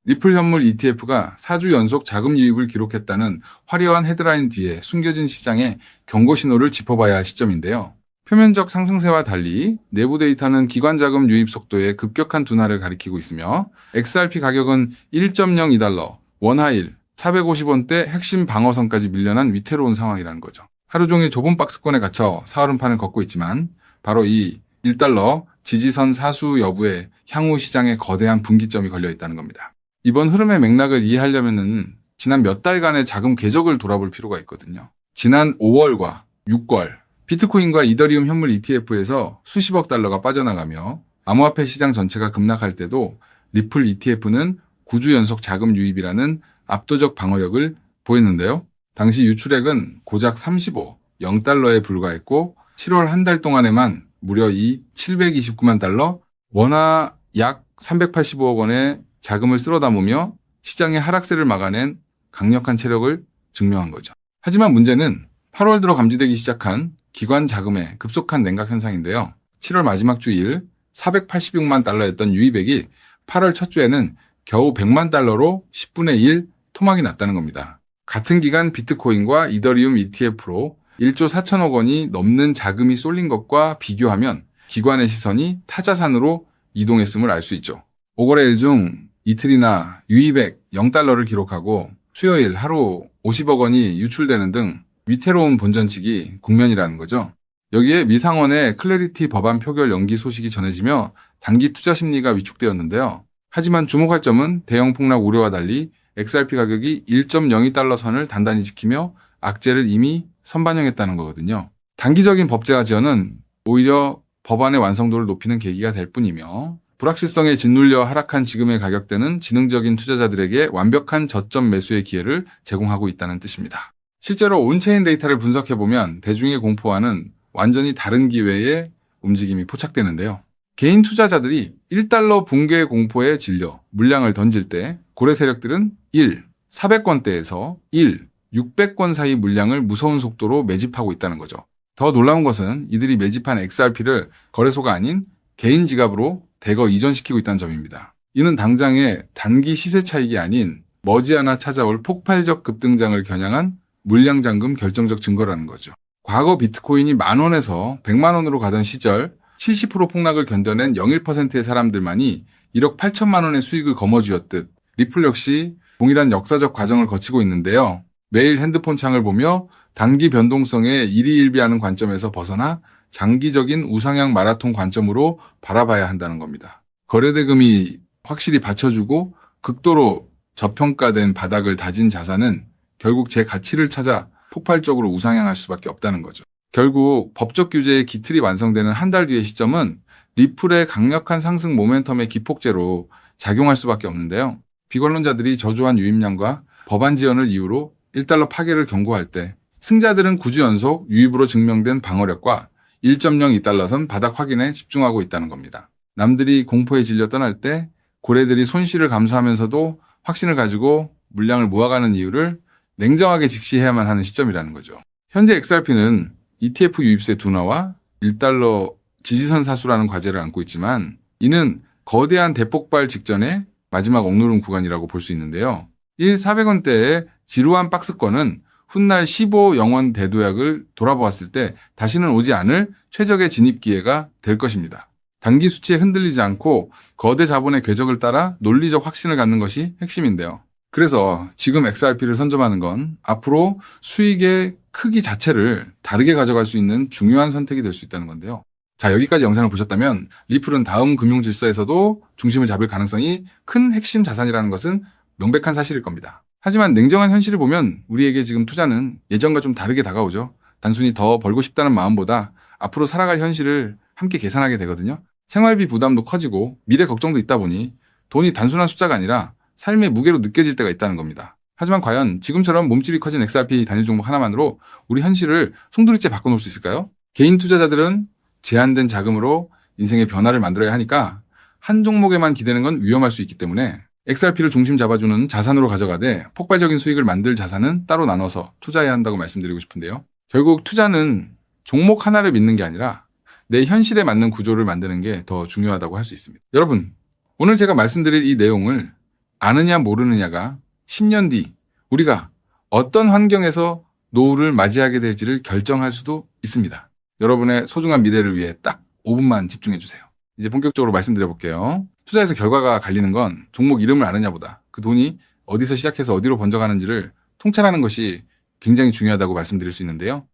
리플 현물 ETF가 4주 연속 자금 유입을 기록했다는 화려한 헤드라인 뒤에 숨겨진 시장의 경고 신호를 짚어봐야 할 시점인데요. 표면적 상승세와 달리 내부 데이터는 기관 자금 유입 속도의 급격한 둔화를 가리키고 있으며 XRP 가격은 1.02달러, 원하일 450원대 핵심 방어선까지 밀려난 위태로운 상황이라는 거죠. 하루 종일 좁은 박스권에 갇혀 사흘음판을 걷고 있지만 바로 이 1달러 지지선 사수 여부에 향후 시장에 거대한 분기점이 걸려 있다는 겁니다. 이번 흐름의 맥락을 이해하려면 지난 몇 달간의 자금 궤적을 돌아볼 필요가 있거든요. 지난 5월과 6월 비트코인과 이더리움 현물 ETF에서 수십억 달러가 빠져나가며 암호화폐 시장 전체가 급락할 때도 리플 ETF는 9주 연속 자금 유입이라는 압도적 방어력을 보였는데요. 당시 유출액은 고작 0달러에 불과했고 7월 한 달 동안에만 무려 이 729만 달러, 원화 약 385억 원의 자금을 쓸어 담으며 시장의 하락세를 막아낸 강력한 체력을 증명한 거죠. 하지만 문제는 8월 들어 감지되기 시작한 기관 자금의 급속한 냉각 현상인데요. 7월 마지막 주일 486만 달러였던 유입액이 8월 첫 주에는 겨우 100만 달러로 10분의 1 토막이 났다는 겁니다. 같은 기간 비트코인과 이더리움 ETF로 1조 4천억 원이 넘는 자금이 쏠린 것과 비교하면 기관의 시선이 타자산으로 이동했음을 알 수 있죠. 5거래일 중 이틀이나 유입액 0달러를 기록하고 수요일 하루 50억 원이 유출되는 등 위태로운 본전치기 국면이라는 거죠. 여기에 미상원의 클래리티 법안 표결 연기 소식이 전해지며 단기 투자 심리가 위축되었는데요. 하지만 주목할 점은 대형 폭락 우려와 달리 XRP 가격이 1.02달러 선을 단단히 지키며 악재를 이미 선반영했다는 거거든요. 단기적인 법제화 지연은 오히려 법안의 완성도를 높이는 계기가 될 뿐이며 불확실성에 짓눌려 하락한 지금의 가격대는 지능적인 투자자들에게 완벽한 저점 매수의 기회를 제공하고 있다는 뜻입니다. 실제로 온체인 데이터를 분석해보면 대중의 공포와는 완전히 다른 기회의 움직임이 포착되는데요. 개인 투자자들이 1달러 붕괴 공포에 질려 물량을 던질 때 고래 세력들은 1, 400권대에서 1, 600권 사이 물량을 무서운 속도로 매집하고 있다는 거죠. 더 놀라운 것은 이들이 매집한 XRP를 거래소가 아닌 개인 지갑으로 대거 이전시키고 있다는 점입니다. 이는 당장의 단기 시세 차익이 아닌 머지않아 찾아올 폭발적 급등장을 겨냥한 물량 잠금 결정적 증거라는 거죠. 과거 비트코인이 10,000원에서 100만 원으로 가던 시절 70% 폭락을 견뎌낸 0.1%의 사람들만이 1억 8천만 원의 수익을 거머쥐었듯 리플 역시 동일한 역사적 과정을 거치고 있는데요. 매일 핸드폰 창을 보며 단기 변동성에 일희일비하는 관점에서 벗어나 장기적인 우상향 마라톤 관점으로 바라봐야 한다는 겁니다. 거래대금이 확실히 받쳐주고 극도로 저평가된 바닥을 다진 자산은 결국 제 가치를 찾아 폭발적으로 우상향할 수밖에 없다는 거죠. 결국 법적 규제의 기틀이 완성되는 한 달 뒤의 시점은 리플의 강력한 상승 모멘텀의 기폭제로 작용할 수밖에 없는데요. 비관론자들이 저조한 유입량과 법안 지연을 이유로 1달러 파괴를 경고할 때 승자들은 9주 연속 유입으로 증명된 방어력과 1.02달러 선 바닥 확인에 집중하고 있다는 겁니다. 남들이 공포에 질려 떠날 때 고래들이 손실을 감수하면서도 확신을 가지고 물량을 모아가는 이유를 냉정하게 직시해야만 하는 시점이라는 거죠. 현재 XRP는 ETF 유입세 둔화와 1달러 지지선 사수라는 과제를 안고 있지만 이는 거대한 대폭발 직전의 마지막 억누름 구간이라고 볼 수 있는데요. 1,400원대의 지루한 박스권은 훗날 15영원 대도약을 돌아보았을 때 다시는 오지 않을 최적의 진입 기회가 될 것입니다. 단기 수치에 흔들리지 않고 거대 자본의 궤적을 따라 논리적 확신을 갖는 것이 핵심인데요. 그래서 지금 XRP를 선점하는 건 앞으로 수익의 크기 자체를 다르게 가져갈 수 있는 중요한 선택이 될 수 있다는 건데요. 자, 여기까지 영상을 보셨다면 리플은 다음 금융 질서에서도 중심을 잡을 가능성이 큰 핵심 자산이라는 것은 명백한 사실일 겁니다. 하지만 냉정한 현실을 보면 우리에게 지금 투자는 예전과 좀 다르게 다가오죠. 단순히 더 벌고 싶다는 마음보다 앞으로 살아갈 현실을 함께 계산하게 되거든요. 생활비 부담도 커지고 미래 걱정도 있다 보니 돈이 단순한 숫자가 아니라 삶의 무게로 느껴질 때가 있다는 겁니다. 하지만 과연 지금처럼 몸집이 커진 XRP 단일 종목 하나만으로 우리 현실을 송두리째 바꿔놓을 수 있을까요? 개인 투자자들은 제한된 자금으로 인생의 변화를 만들어야 하니까 한 종목에만 기대는 건 위험할 수 있기 때문에 XRP를 중심 잡아주는 자산으로 가져가되 폭발적인 수익을 만들 자산은 따로 나눠서 투자해야 한다고 말씀드리고 싶은데요. 결국 투자는 종목 하나를 믿는 게 아니라 내 현실에 맞는 구조를 만드는 게 더 중요하다고 할 수 있습니다. 여러분, 오늘 제가 말씀드릴 이 내용을 아느냐 모르느냐가 10년 뒤 우리가 어떤 환경에서 노후를 맞이하게 될지를 결정할 수도 있습니다. 여러분의 소중한 미래를 위해 딱 5분만 집중해 주세요. 이제 본격적으로 말씀드려 볼게요. 투자에서 결과가 갈리는 건 종목 이름을 아느냐보다 그 돈이 어디서 시작해서 어디로 번져가는지를 통찰하는 것이 굉장히 중요하다고 말씀드릴 수 있는데요.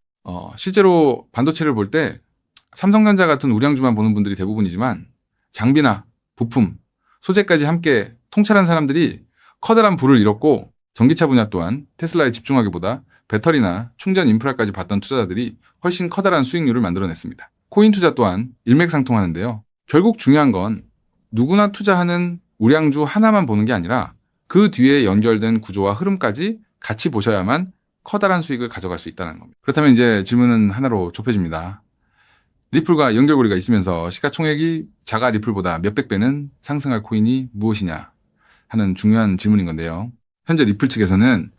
실제로 반도체를 볼 때 삼성전자 같은 우량주만 보는 분들이 대부분이지만 장비나 부품, 소재까지 함께 통찰한 사람들이 커다란 부를 잃었고 전기차 분야 또한 테슬라에 집중하기보다 배터리나 충전 인프라까지 봤던 투자자들이 훨씬 커다란 수익률을 만들어냈습니다. 코인 투자 또한 일맥상통하는데요. 결국 중요한 건 누구나 투자하는 우량주 하나만 보는 게 아니라 그 뒤에 연결된 구조와 흐름까지 같이 보셔야만 커다란 수익을 가져갈 수 있다는 겁니다. 그렇다면 이제 질문은 하나로 좁혀집니다. 리플과 연결고리가 있으면서 시가총액이 자가 리플보다 몇백 배는 상승할 코인이 무엇이냐 하는 중요한 질문인 건데요. 현재 리플 측에서는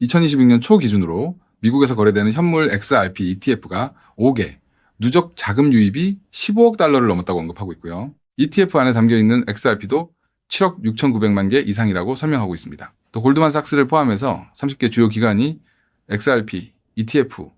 2026년 초 기준으로 미국에서 거래되는 현물 XRP ETF가 5개, 누적 자금 유입이 15억 달러를 넘었다고 언급하고 있고요. ETF 안에 담겨있는 XRP도 7억 6,900만 개 이상이라고 설명하고 있습니다. 또 골드만삭스를 포함해서 30개 주요 기관이 XRP, ETF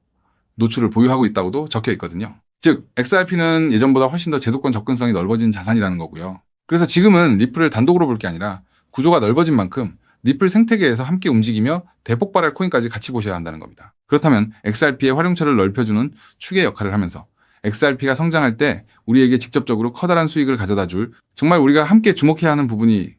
노출을 보유하고 있다고도 적혀 있거든요. 즉, XRP는 예전보다 훨씬 더 제도권 접근성이 넓어진 자산이라는 거고요. 그래서 지금은 리플을 단독으로 볼 게 아니라 구조가 넓어진 만큼 리플 생태계에서 함께 움직이며 대폭발할 코인까지 같이 보셔야 한다는 겁니다. 그렇다면 XRP의 활용처를 넓혀주는 축의 역할을 하면서 XRP가 성장할 때 우리에게 직접적으로 커다란 수익을 가져다 줄 정말 우리가 함께 주목해야 하는 부분이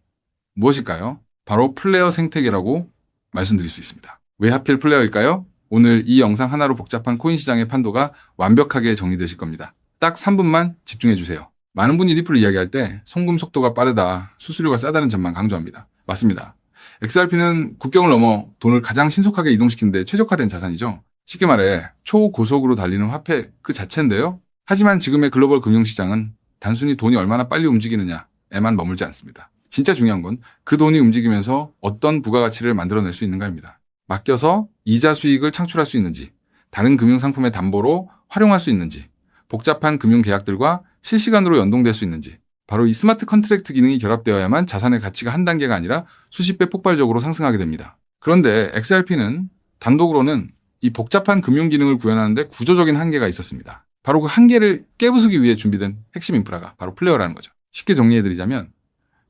무엇일까요? 바로 플레이어 생태계라고 말씀드릴 수 있습니다. 왜 하필 플레이어일까요? 오늘 이 영상 하나로 복잡한 코인 시장의 판도가 완벽하게 정리되실 겁니다. 딱 3분만 집중해 주세요. 많은 분이 리플을 이야기할 때 송금 속도가 빠르다, 수수료가 싸다는 점만 강조합니다. 맞습니다. XRP는 국경을 넘어 돈을 가장 신속하게 이동시키는 데 최적화된 자산이죠. 쉽게 말해 초고속으로 달리는 화폐 그 자체인데요. 하지만 지금의 글로벌 금융시장은 단순히 돈이 얼마나 빨리 움직이느냐에만 머물지 않습니다. 진짜 중요한 건 그 돈이 움직이면서 어떤 부가가치를 만들어낼 수 있는가입니다. 맡겨서 이자 수익을 창출할 수 있는지, 다른 금융상품의 담보로 활용할 수 있는지, 복잡한 금융계약들과 실시간으로 연동될 수 있는지, 바로 이 스마트 컨트랙트 기능이 결합되어야만 자산의 가치가 한 단계가 아니라 수십 배 폭발적으로 상승하게 됩니다. 그런데 XRP는 단독으로는 이 복잡한 금융 기능을 구현하는데 구조적인 한계가 있었습니다. 바로 그 한계를 깨부수기 위해 준비된 핵심 인프라가 바로 플레이어라는 거죠. 쉽게 정리해드리자면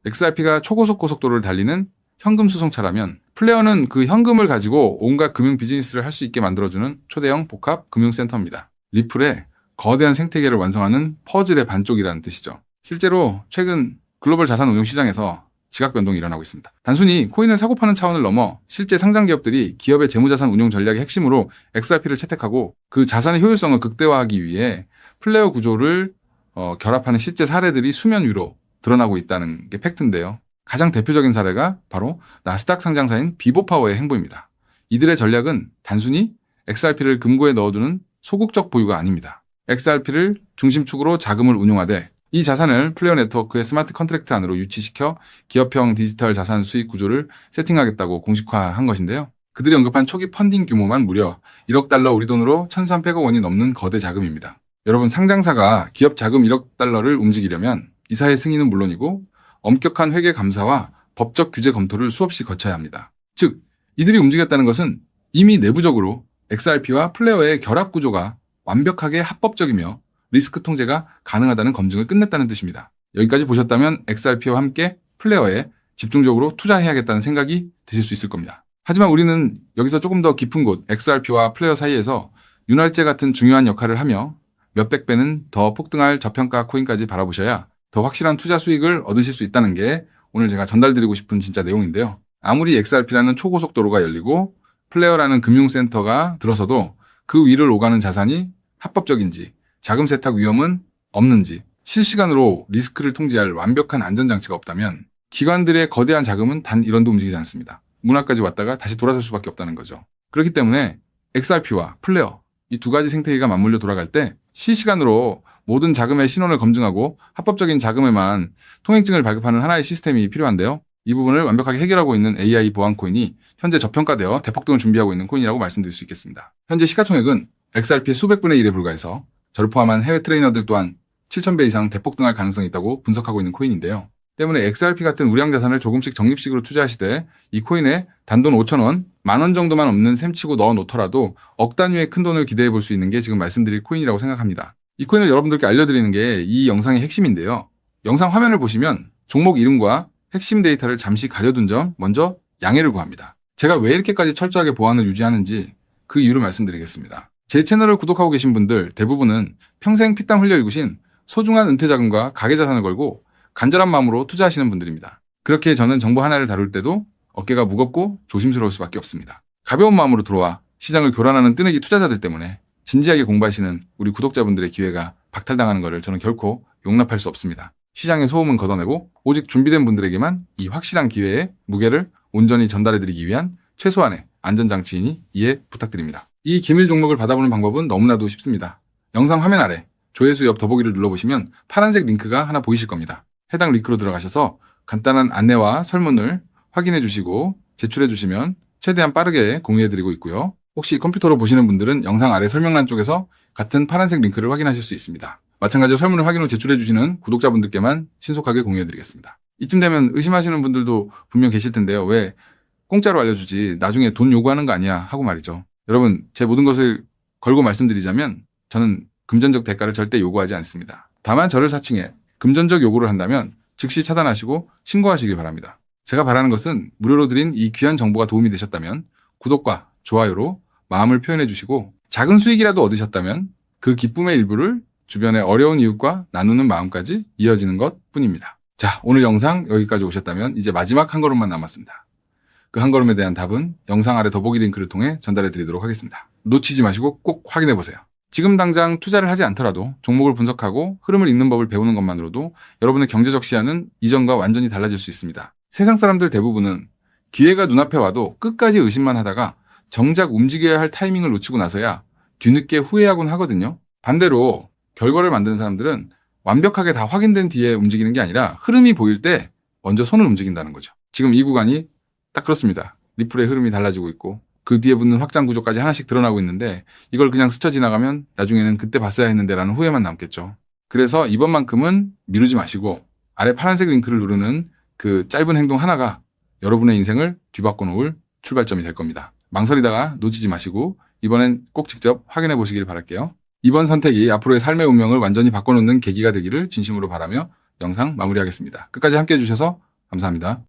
XRP가 초고속 고속도로를 달리는 현금 수송차라면 플레이어는 그 현금을 가지고 온갖 금융 비즈니스를 할 수 있게 만들어주는 초대형 복합 금융센터입니다. 리플의 거대한 생태계를 완성하는 퍼즐의 반쪽이라는 뜻이죠. 실제로 최근 글로벌 자산 운용 시장에서 지각 변동이 일어나고 있습니다. 단순히 코인을 사고 파는 차원을 넘어 실제 상장 기업들이 기업의 재무자산 운용 전략의 핵심으로 XRP를 채택하고 그 자산의 효율성을 극대화하기 위해 플레이어 구조를 결합하는 실제 사례들이 수면 위로 드러나고 있다는 게 팩트인데요. 가장 대표적인 사례가 바로 나스닥 상장사인 비보파워의 행보입니다. 이들의 전략은 단순히 XRP를 금고에 넣어두는 소극적 보유가 아닙니다. XRP를 중심축으로 자금을 운용하되 이 자산을 플레이어 네트워크의 스마트 컨트랙트 안으로 유치시켜 기업형 디지털 자산 수익 구조를 세팅하겠다고 공식화한 것인데요. 그들이 언급한 초기 펀딩 규모만 무려 1억 달러 우리 돈으로 1,300억 원이 넘는 거대 자금입니다. 여러분, 상장사가 기업 자금 1억 달러를 움직이려면 이사의 승인은 물론이고 엄격한 회계 감사와 법적 규제 검토를 수없이 거쳐야 합니다. 즉, 이들이 움직였다는 것은 이미 내부적으로 XRP와 플레이어의 결합 구조가 완벽하게 합법적이며 리스크 통제가 가능하다는 검증을 끝냈다는 뜻입니다. 여기까지 보셨다면 XRP와 함께 플레이어에 집중적으로 투자해야겠다는 생각이 드실 수 있을 겁니다. 하지만 우리는 여기서 조금 더 깊은 곳 XRP와 플레이어 사이에서 윤활제 같은 중요한 역할을 하며 몇백 배는 더 폭등할 저평가 코인까지 바라보셔야 더 확실한 투자 수익을 얻으실 수 있다는 게 오늘 제가 전달드리고 싶은 진짜 내용인데요. 아무리 XRP라는 초고속도로가 열리고 플레이어라는 금융센터가 들어서도 그 위를 오가는 자산이 합법적인지, 자금 세탁 위험은 없는지, 실시간으로 리스크를 통제할 완벽한 안전장치가 없다면 기관들의 거대한 자금은 단 1원도 움직이지 않습니다. 문화까지 왔다가 다시 돌아설 수밖에 없다는 거죠. 그렇기 때문에 XRP와 플레이어, 이 두 가지 생태계가 맞물려 돌아갈 때 실시간으로 모든 자금의 신원을 검증하고 합법적인 자금에만 통행증을 발급하는 하나의 시스템이 필요한데요. 이 부분을 완벽하게 해결하고 있는 AI 보안 코인이 현재 저평가되어 대폭등을 준비하고 있는 코인이라고 말씀드릴 수 있겠습니다. 현재 시가총액은 XRP의 수백 분의 1에 불과해서 저를 포함한 해외 트레이너들 또한 7,000배 이상 대폭등할 가능성이 있다고 분석하고 있는 코인인데요. 때문에 XRP 같은 우량 자산을 조금씩 적립식으로 투자하시되 이 코인에 단돈 5,000원, 10,000원 정도만 없는 셈치고 넣어 놓더라도 억 단위의 큰 돈을 기대해 볼 수 있는 게 지금 말씀드릴 코인이라고 생각합니다. 이 코인을 여러분들께 알려드리는 게 이 영상의 핵심인데요. 영상 화면을 보시면 종목 이름과 핵심 데이터를 잠시 가려둔 점 먼저 양해를 구합니다. 제가 왜 이렇게까지 철저하게 보안을 유지하는지 그 이유를 말씀드리겠습니다. 제 채널을 구독하고 계신 분들 대부분은 평생 피땀 흘려 일구신 소중한 은퇴자금과 가계자산을 걸고 간절한 마음으로 투자하시는 분들입니다. 그렇게 저는 정보 하나를 다룰 때도 어깨가 무겁고 조심스러울 수밖에 없습니다. 가벼운 마음으로 들어와 시장을 교란하는 뜨내기 투자자들 때문에 진지하게 공부하시는 우리 구독자분들의 기회가 박탈당하는 것을 저는 결코 용납할 수 없습니다. 시장의 소음은 걷어내고 오직 준비된 분들에게만 이 확실한 기회의 무게를 온전히 전달해드리기 위한 최소한의 안전장치이니 이해 부탁드립니다. 이 기밀 종목을 받아보는 방법은 너무나도 쉽습니다. 영상 화면 아래 조회수 옆 더보기를 눌러보시면 파란색 링크가 하나 보이실 겁니다. 해당 링크로 들어가셔서 간단한 안내와 설문을 확인해 주시고 제출해 주시면 최대한 빠르게 공유해드리고 있고요. 혹시 컴퓨터로 보시는 분들은 영상 아래 설명란 쪽에서 같은 파란색 링크를 확인하실 수 있습니다. 마찬가지로 설문을 확인 후 제출해 주시는 구독자분들께만 신속하게 공유해드리겠습니다. 이쯤 되면 의심하시는 분들도 분명 계실 텐데요. 왜 공짜로 알려주지 나중에 돈 요구하는 거 아니야 하고 말이죠. 여러분, 제 모든 것을 걸고 말씀드리자면 저는 금전적 대가를 절대 요구하지 않습니다. 다만 저를 사칭해 금전적 요구를 한다면 즉시 차단하시고 신고하시길 바랍니다. 제가 바라는 것은 무료로 드린 이 귀한 정보가 도움이 되셨다면 구독과 좋아요로 마음을 표현해 주시고 작은 수익이라도 얻으셨다면 그 기쁨의 일부를 주변의 어려운 이웃과 나누는 마음까지 이어지는 것 뿐입니다. 자, 오늘 영상 여기까지 오셨다면 이제 마지막 한 걸음만 남았습니다. 그 한 걸음에 대한 답은 영상 아래 더보기 링크를 통해 전달해 드리도록 하겠습니다. 놓치지 마시고 꼭 확인해 보세요. 지금 당장 투자를 하지 않더라도 종목을 분석하고 흐름을 읽는 법을 배우는 것만으로도 여러분의 경제적 시야는 이전과 완전히 달라질 수 있습니다. 세상 사람들 대부분은 기회가 눈앞에 와도 끝까지 의심만 하다가 정작 움직여야 할 타이밍을 놓치고 나서야 뒤늦게 후회하곤 하거든요. 반대로 결과를 만드는 사람들은 완벽하게 다 확인된 뒤에 움직이는 게 아니라 흐름이 보일 때 먼저 손을 움직인다는 거죠. 지금 이 구간이 딱 그렇습니다. 리플의 흐름이 달라지고 있고 그 뒤에 붙는 확장 구조까지 하나씩 드러나고 있는데 이걸 그냥 스쳐 지나가면 나중에는 그때 봤어야 했는데 라는 후회만 남겠죠. 그래서 이번만큼은 미루지 마시고 아래 파란색 링크를 누르는 그 짧은 행동 하나가 여러분의 인생을 뒤바꿔 놓을 출발점이 될 겁니다. 망설이다가 놓치지 마시고 이번엔 꼭 직접 확인해 보시길 바랄게요. 이번 선택이 앞으로의 삶의 운명을 완전히 바꿔놓는 계기가 되기를 진심으로 바라며 영상 마무리하겠습니다. 끝까지 함께해 주셔서 감사합니다.